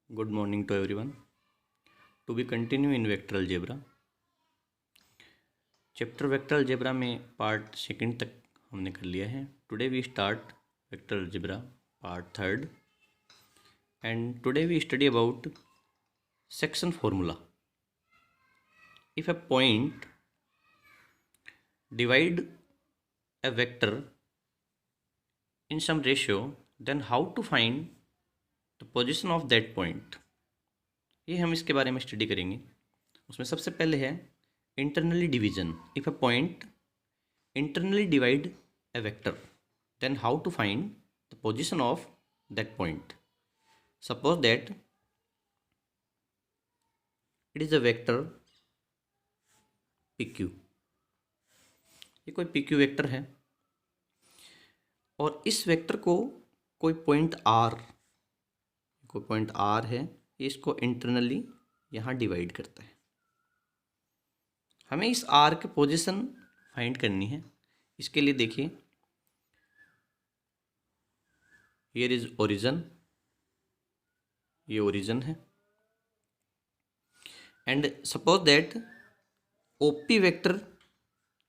Good morning to everyone. To be continue in vector algebra. Chapter vector algebra में part second तक हमने कर लिया है. Today we start vector algebra part third and today we study about section formula. If a point divide a vector in some ratio, then how to find the position of that point. ये हम इसके बारे में study करेंगे. उसमें सबसे पहले है internally division. If a point internally divide a vector, then how to find the position of that point. Suppose that it is a vector PQ. ये कोई PQ वेक्टर है और इस वेक्टर को कोई पॉइंट R है, इसको इंटरनली यहाँ डिवाइड करता है. हमें इस R की पोजीशन फाइंड करनी है. इसके लिए देखिए, हियर इज ओरिजिन, ये ओरिजिन है. And suppose that OP vector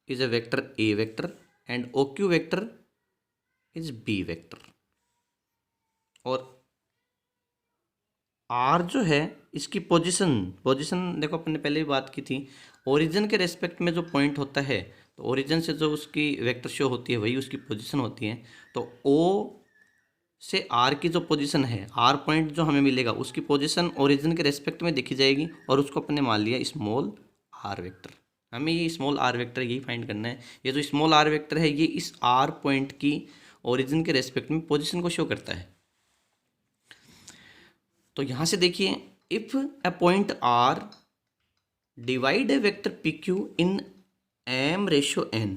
is a vector A vector and OQ vector is B vector. और R जो है इसकी पोजीशन देखो, अपने पहले भी बात की थी. ओरिजिन के रेस्पेक्ट में जो पॉइंट होता है, तो ओरिजिन से जो उसकी वेक्टर शो होती है वही उसकी पोजीशन होती है. तो O से R की जो पोजीशन है, R पॉइंट जो हमें मिलेगा उसकी पोजीशन ओरिजिन के रेस्पेक्ट में देखी जाएगी और उसको अपने मान लिया स्मॉल r वेक्टर. हमें ये स्मॉल r वेक्टर यही फाइंड करना है. ये जो स्मॉल r वेक्टर है ये इस R पॉइंट की ओरिजिन के रेस्पेक्ट में पोजीशन को शो करता है. तो यहाँ से देखिए, if a point R divide A vector PQ in m/n.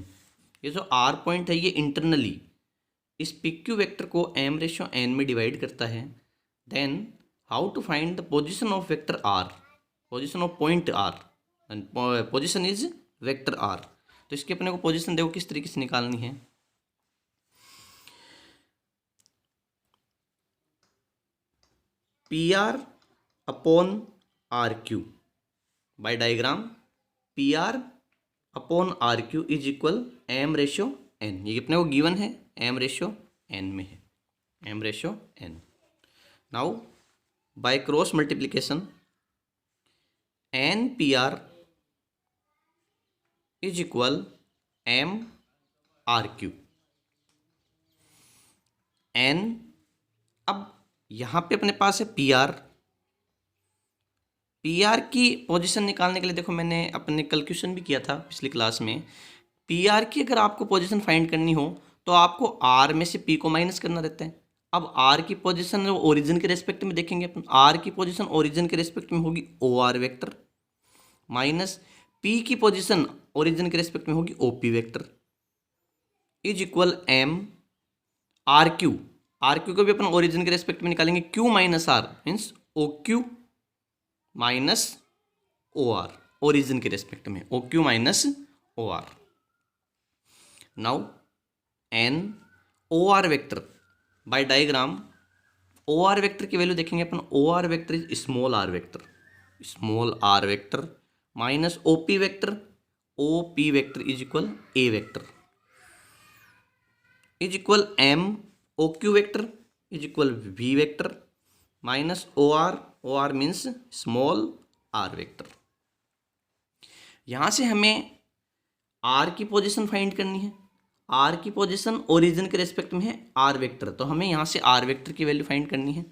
ये जो R पॉइंट है ये इंटरनली इस PQ वेक्टर को m/n में डिवाइड करता है. Then how to find the position of vector R, position of point R, and position is vector R. तो इसकी अपने को पोजीशन देखो किस तरीके से निकालनी है. PR upon RQ by diagram. PR upon RQ is equal m/n. ये अपने को गिवन है, m/n में है, m/n. Now by cross multiplication NPR is equal MRQ. n, अब यहाँ पे अपने पास है PR. PR की पोजीशन निकालने के लिए देखो, मैंने अपने कैलकुलेशन भी किया था पिछली क्लास में. PR की अगर आपको पोजीशन फाइंड करनी हो तो आपको R में से P को माइनस करना रहता है. अब R की पोजीशन ओरिजिन के रेस्पेक्ट में देखेंगे अपन. R की पोजीशन ओरिजिन के रेस्पेक्ट में होगी OR वेक्टर, माइनस P की पोजीशन ओरिजिन के रेस्पेक्ट में होगी OP vector, is equal MRQ. RQ को भी अपन ओरिजिन के रेस्पेक्ट में निकालेंगे. Q minus R means OQ minus OR, origin के रेस्पेक्ट में OQ minus OR. Now N OR vector by diagram. OR vector की वैल्यू देखेंगे अपन. OR vector is small r vector, small r vector minus OP vector, OP vector is equal A vector, is equal M OQ vector is equal V vector minus OR means small r vector. यहाँ से हमें R की position find करनी है. R की position origin के respect में है R वेक्टर, तो हमें यहाँ से R वेक्टर की वैल्यू फाइंड करनी है.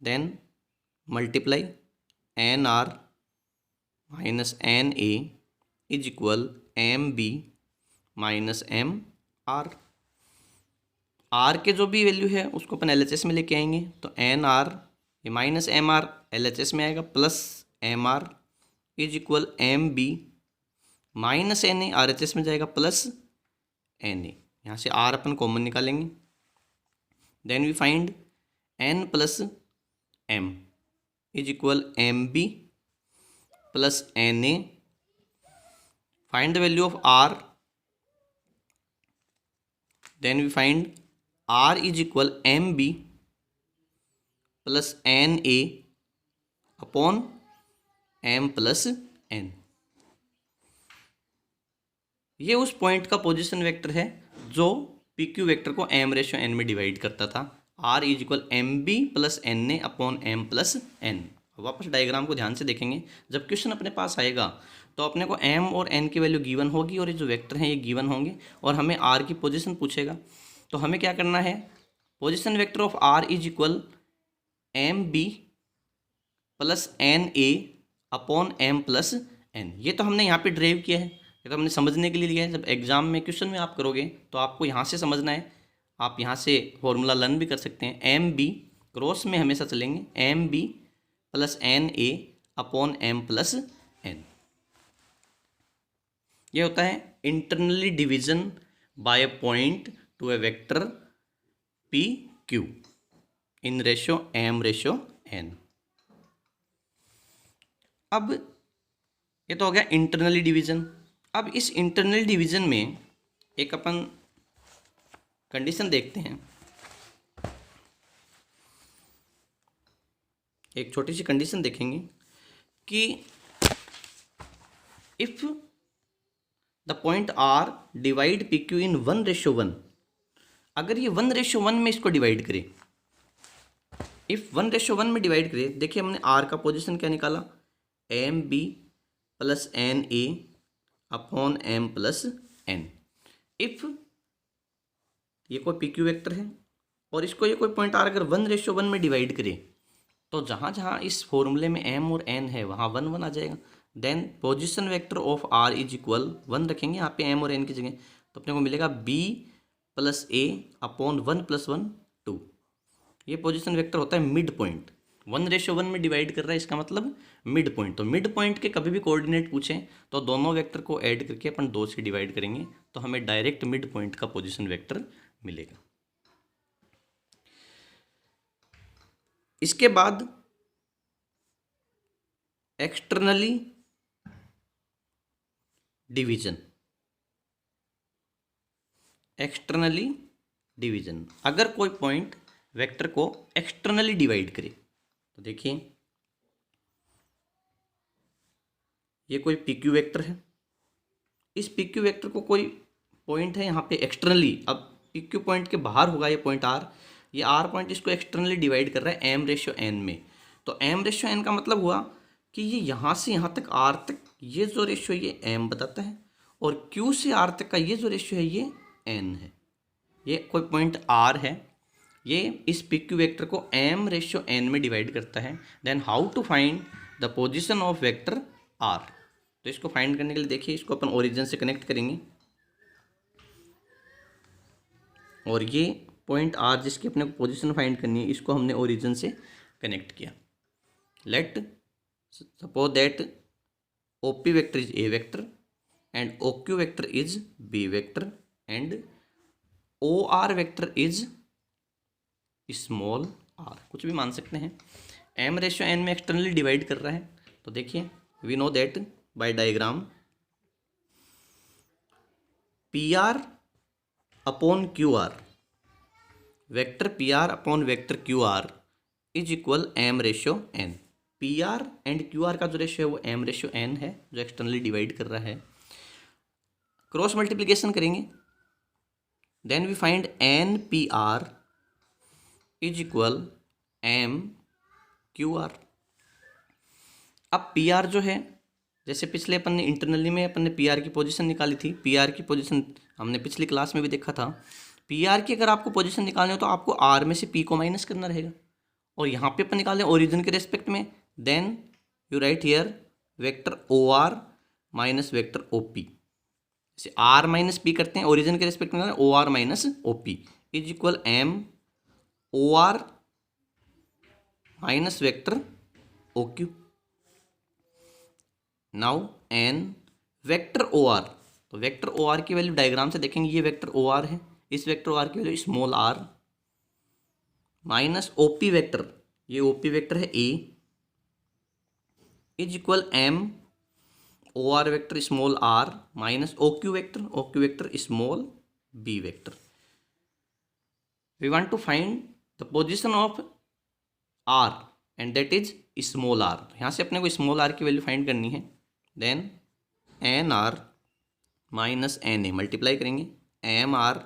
Then multiply NR minus NA is equal MB minus MR. R के जो भी वैल्यू है उसको अपन LHS में लेके आएंगे. तो NR ये माइनस MR LHS में आएगा, plus MR is equal MB minus NA RHS में जाएगा, प्लस NA. यहाँ से R अपन कॉमन निकालेंगे. Then we find N plus M is equal MB plus NA. Find the value of R. Then we find R is equal MB plus NA upon m plus n। ये उस point का position vector है जो P Q vector को m ratio n में divide करता था। r is equal M B plus N A upon m plus n। वापस डायग्राम को ध्यान से देखेंगे, जब क्वेश्चन अपने पास आएगा तो अपने को m और n की वैल्यू गिवन होगी और ये जो वेक्टर हैं ये गिवन होंगे और हमें r की पोजीशन पूछेगा। तो हमें क्या करना है, position vector of r is equal M B plus N A upon m plus n। ये तो हमने यहाँ पे ड्राइव किया है, ये तो हमने समझने के लिए लिया है। जब एग्जाम में क्वेश्चन में आप करोगे तो आपको यहाँ से समझना है, आप यहाँ से फॉर्मूला लर्न भी कर सकते हैं। एम बी क्रॉस में हमेशा चलेंगे, M B plus N A upon M plus N. ये होता है internally division by a point to a vector P Q in ratio M ratio N. अब ये तो हो गया इंटरनली डिवीजन। अब इस इंटरनल डिवीजन में एक अपन कंडीशन देखते हैं, एक छोटी सी कंडीशन देखेंगे कि if the point R divide P Q in 1:1, अगर ये 1:1 में इसको डिवाइड करे, इफ 1:1 में डिवाइड करे, देखिए हमने आर का पोजीशन क्या निकाला, M B plus N A upon M plus N. If ये कोई पी क्यू वेक्टर है और इसको ये कोई पॉइंट आर अगर 1:1 में डिवाइड करे तो जहाँ जहाँ इस फॉर्मूले में m और n है वहाँ 1 1 आ जाएगा। Then position vector of r is equal 1 रखेंगे यहाँ पे m और n की जगह, तो अपने को मिलेगा b प्लस ए अपॉन 1 + 1 2। ये पोजीशन वेक्टर होता है मिड पॉइंट। 1:1 में डिवाइड कर रहा है, इसका मतलब मिड पॉइंट। तो मिड पॉइंट के कभी भी कोऑर्डिनेट पूछें तो दोनों वेक्टर को ऐड करके अपन 2 से डिवाइड करेंगे तो हमें डायरेक्ट मिड पॉइंट का पोजीशन वेक्टर मिलेगा। इसके बाद एक्सटर्नली डिवीजन। एक्सटर्नली डिवीजन, अगर कोई पॉइंट वेक्टर को एक्सटर्नली डिवाइड करे तो देखिए ये कोई पी क्यू वेक्टर है, इस पी क्यू वेक्टर को कोई पॉइंट है यहाँ पे एक्सटर्नली, अब पी क्यू पॉइंट के बाहर होगा ये पॉइंट आर, ये आर पॉइंट इसको एक्सटर्नली डिवाइड कर रहा है एम रेशो एन में। तो एम रेशो एन का मतलब हुआ कि ये यहाँ से यहाँ तक आर तक ये जो रेशो है ये एम बताता है और क्यू से आर तक का ये जो रेशो है ये एन है। ये कोई पॉइंट आर है, ये इस पी क्यू वेक्टर को एम रेशो एन में डिवाइड करता है। Then how to find the position of vector R, तो इसको फाइंड करने के लिए देखिए इसको अपन ओरिजिन से कनेक्ट करेंगे और ये पॉइंट आर जिसकी अपने को पोजीशन फाइंड करनी है इसको हमने ओरिजिन से कनेक्ट किया। Let suppose that O P vector is A vector and O Q vector is B vector and O R vector is small R, कुछ भी मान सकते हैं। एम रेशो एन में एक्सटर्नली डिवाइड कर रहा है, तो देखिए we know that by diagram P R upon Q R, vector P R upon vector Q R is equal M ratio N. P R and Q are का जो ratio है वो एम रेशो एन है जो externally divide कर रहा है। Cross multiplication करेंगे, then we find N P R is equal M Q R. अब पी आर जो है, जैसे पिछले अपन ने इंटरनली में अपन ने पी आर की पोजीशन निकाली थी, पी आर की पोजीशन हमने पिछली क्लास में भी देखा था। पी आर की अगर आपको पोजीशन निकालनी हो तो आपको आर में से पी को माइनस करना रहेगा और यहाँ पे अपन निकालें ओरिजिन के रेस्पेक्ट में, then you write here vector O R minus vector O P. जैसे आर माइनस पी करते हैं ओरिजिन के रेस्पेक्ट में, O R minus O P is equal M O R minus vector O Q. Now N vector O R, तो vector O R की value diagram से देखेंगे, ये वेक्टर ओ आर है, इस वेक्टर ओ आर की value small are minus O P vector, ये O P vector है a is equal M O R vector small are minus O Q vector small b vector. We want to find the position of R and that is small r, यहाँ से अपने को small r की value find करनी है। Then n r minus N a multiply करेंगे m r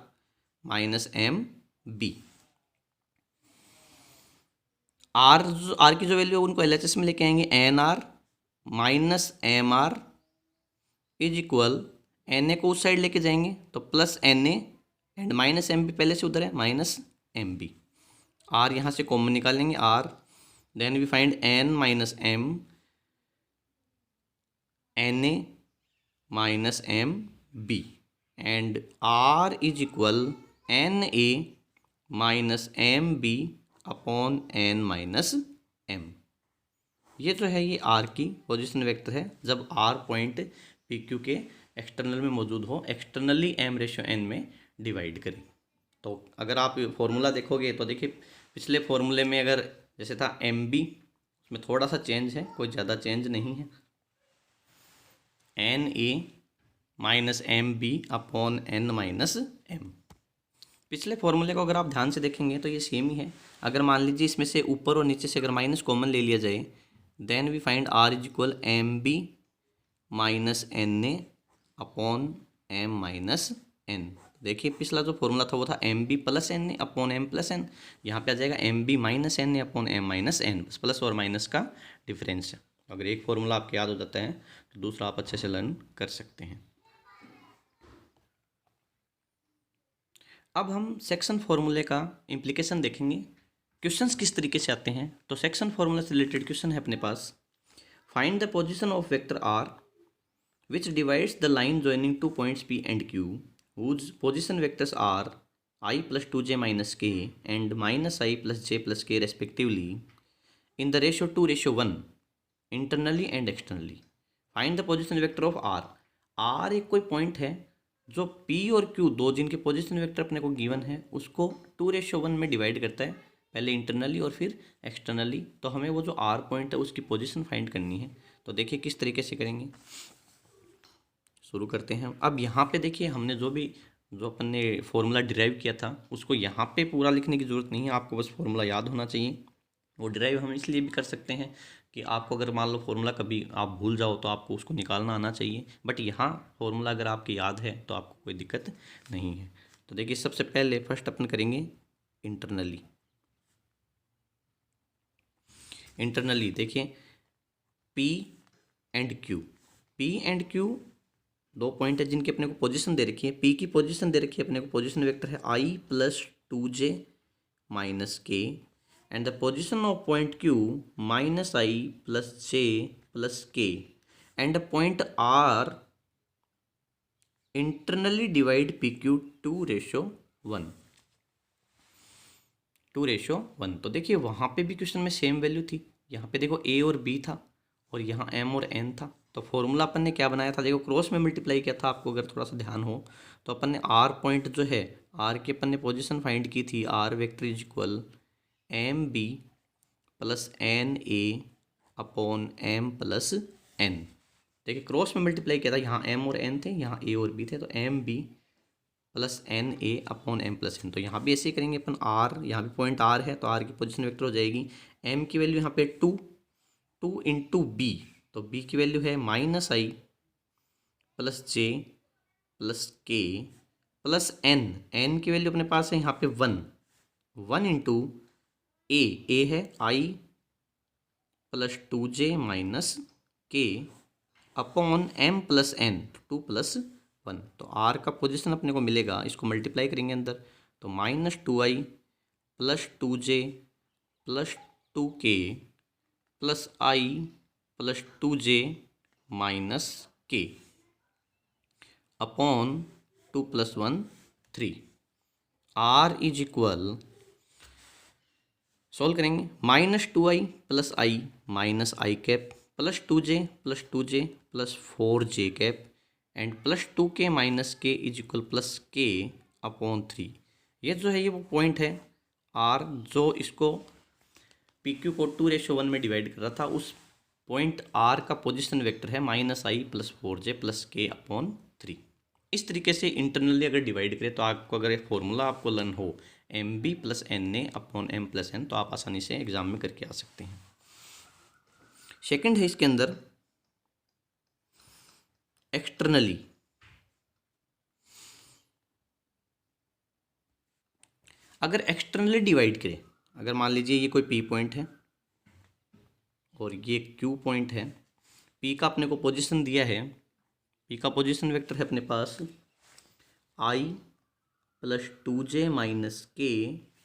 minus M b. R की जो वैल्यू है उनको एलएचएस में लेके आएंगे, n r minus M R is equal, N A को उस साइड लेके जाएंगे तो plus N A and minus M B पहले से उधर है माइनस एम बी। आर यहाँ से कॉमन निकालेंगे R, then we find N minus M N A minus M B and R is equal N A minus M B upon N minus M. ये जो है ये आर की position vector है जब आर पॉइंट पी क्यू के external में मौजूद हो, एक्सटर्नली एम रेशियो एन में डिवाइड करें। तो अगर आप फॉर्मूला देखोगे तो देखिए पिछले फॉर्मूले में अगर जैसे था एम बी, उसमें थोड़ा सा चेंज है, कोई ज़्यादा चेंज नहीं है, N A minus M B upon N minus M. पिछले फॉर्मूले को अगर आप ध्यान से देखेंगे तो ये सेम ही है। अगर मान लीजिए इसमें से ऊपर और नीचे से अगर माइनस कॉमन ले लिया जाए, then we find R is equal M B minus N A upon M minus N. देखिए पिछला जो फॉर्मूला था वो था M B plus N A upon M plus N, यहाँ पे आ जाएगा M B minus N A upon M minus N, बस प्लस और माइनस का डिफरेंस है। अगर एक फॉर्मूला आपको याद हो जाता है तो दूसरा आप अच्छे से लर्न कर सकते हैं। अब हम सेक्शन फॉर्मूले का इम्प्लीकेशन देखेंगे, क्वेश्चंस किस तरीके से आते हैं। तो सेक्शन फॉर्मूला से रिलेटेड क्वेश्चन है अपने पास, find the position of vector R which divides the line joining two points P and Q whose position vectors are I plus 2j minus k and minus I plus j plus k respectively in the ratio 2:1 internally and externally. Find the position vector of R. R एक कोई point है जो P और Q दो जिनके position vector अपने को given है उसको 2:1 में डिवाइड करता है, पहले इंटरनली और फिर एक्सटर्नली। तो हमें वो जो R पॉइंट है उसकी पोजीशन फाइंड करनी है। तो देखिए किस तरीके से करेंगे, शुरू करते हैं। अब यहाँ पे देखिए हमने जो अपन ने फॉर्मूला डिराइव किया था उसको यहाँ पे पूरा लिखने की ज़रूरत नहीं है, आपको बस फॉर्मूला याद होना चाहिए। वो डिराइव हम इसलिए भी कर सकते हैं कि आपको अगर मान लो फॉर्मूला कभी आप भूल जाओ तो आपको उसको निकालना आना चाहिए, बट यहाँ फॉर्मूला अगर आपकी याद है तो आपको कोई दिक्कत नहीं है। तो देखिए सबसे पहले फर्स्ट अपन करेंगे इंटरनली। इंटरनली देखिए P एंड Q दो पॉइंट है जिनकी अपने को पोजीशन दे रखी है। P की पोजीशन दे रखी है अपने को, पोजीशन वेक्टर है I plus 2j minus K and the position of point Q minus I plus j plus K and the point R internally divide PQ 2:1। तो देखिए वहाँ पे भी क्वेश्चन में सेम वैल्यू थी, यहाँ पे देखो A और B था और यहाँ M और N था। तो फॉर्मूला अपन ने क्या बनाया था, देखो क्रॉस में मल्टीप्लाई किया था, आपको अगर थोड़ा सा ध्यान हो तो अपन ने आर पॉइंट जो है आर की अपन ने पोजीशन फाइंड की थी, R vector is equal M B plus N A upon M plus N. देखिए क्रॉस में मल्टीप्लाई किया था, यहाँ एम और एन थे, यहाँ ए और बी थे, तो M B plus N A upon M plus N. तो यहाँ भी ऐसे ही करेंगे अपन, आर यहाँ भी पॉइंट आर है तो आर की पोजीशन वेक्टर हो जाएगी एम की वैल्यू यहाँ पे 2 इंटू बी, तो b की वैल्यू है minus I plus J plus के प्लस n की वैल्यू अपने पास है यहाँ पे 1 इंटू ए है i plus 2j minus K upon m plus n 2 plus 1। तो r का पोजीशन अपने को मिलेगा, इसको मल्टीप्लाई करेंगे अंदर तो minus 2i plus 2j plus 2k plus i plus 2j minus K upon 2 plus 1 3। R is equal, solve करेंगे, minus 2i plus I minus I cap plus 2j plus 4j cap and plus 2k minus K is equal plus K upon 3। ये जो है ये वो point है are जो इसको PQ को 2:1 में डिवाइड कर रहा था, उस पॉइंट R का पोजीशन वेक्टर है minus I plus 4j plus K upon 3। इस तरीके से इंटरनली अगर डिवाइड करें तो आपको अगर एक फॉर्मूला आपको लर्न हो M B plus N A upon M plus N तो आप आसानी से एग्जाम में करके आ सकते हैं। सेकंड है इसके अंदर एक्सटर्नली। अगर एक्सटर्नली डिवाइड करें, अगर मान लीजिए ये कोई पी पॉइंट है और ये क्यू पॉइंट है, पी का अपने को पोजीशन दिया है, पी का पोजीशन वेक्टर है अपने पास I plus 2j minus K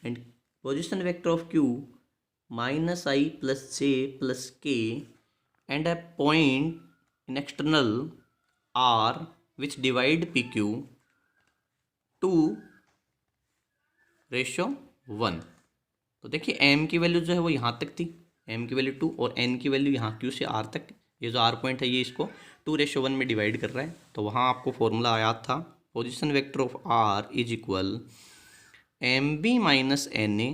and position vector of Q minus I plus J plus K and a point in external R which divide PQ to ratio 1। तो देखिए m की value जो है वो यहाँ तक थी, m की वैल्यू 2 और n की वैल्यू यहाँ q से r तक। ये जो r पॉइंट है ये इसको 2:1 में डिवाइड कर रहा है। तो वहाँ आपको फॉर्मूला याद था, position vector of r is equal mb minus N A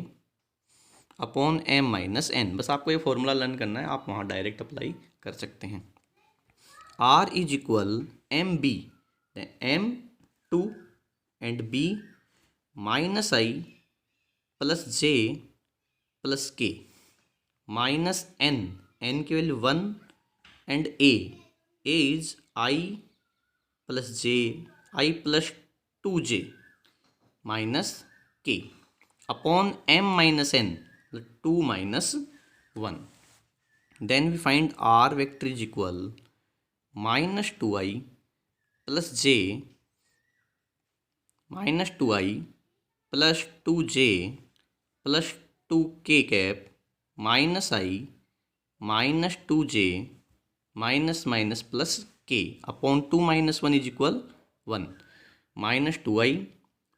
upon m minus n। बस आपको ये फॉर्मूला लर्न करना है, आप वहाँ डायरेक्ट अप्लाई कर सकते हैं। r is equal M B, M 2 and b minus I plus J plus K minus N, N की value 1 and A is I plus J, I plus 2j minus K upon m minus n 2 minus 1। Then we find r vector is equal minus 2i plus J minus 2i plus 2j plus 2k cap minus I minus 2j minus minus plus k upon 2 minus 1 is equal 1। Minus 2i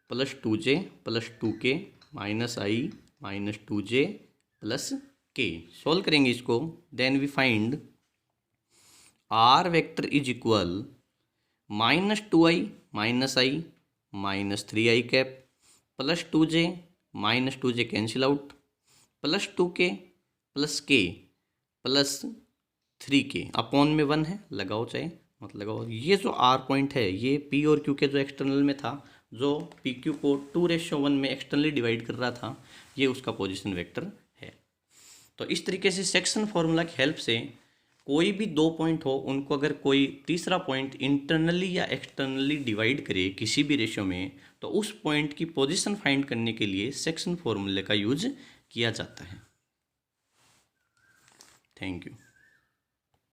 plus 2j plus 2k minus I minus 2j plus k। Solve करेंगे इसको, then we find r vector is equal minus 2i minus I minus 3i cap plus 2j minus 2j cancel out plus 2k plus k plus 3k upon में 1 है, लगाओ चाहे मत लगाओ। ये जो r पॉइंट है ये p और q के जो एक्सटर्नल में था, जो पी क्यू को 2:1 में एक्सटर्नली डिवाइड कर रहा था, ये उसका पोजीशन वेक्टर है। तो इस तरीके से सेक्शन फॉर्मूला की हेल्प से कोई भी दो पॉइंट हो, उनको अगर कोई तीसरा पॉइंट इंटरनली या एक्सटर्नली डिवाइड करे किसी भी रेशियो में, तो उस पॉइंट की पोजीशन फाइंड करने के लिए सेक्शन फॉर्मूले का यूज किया जाता है। Thank you.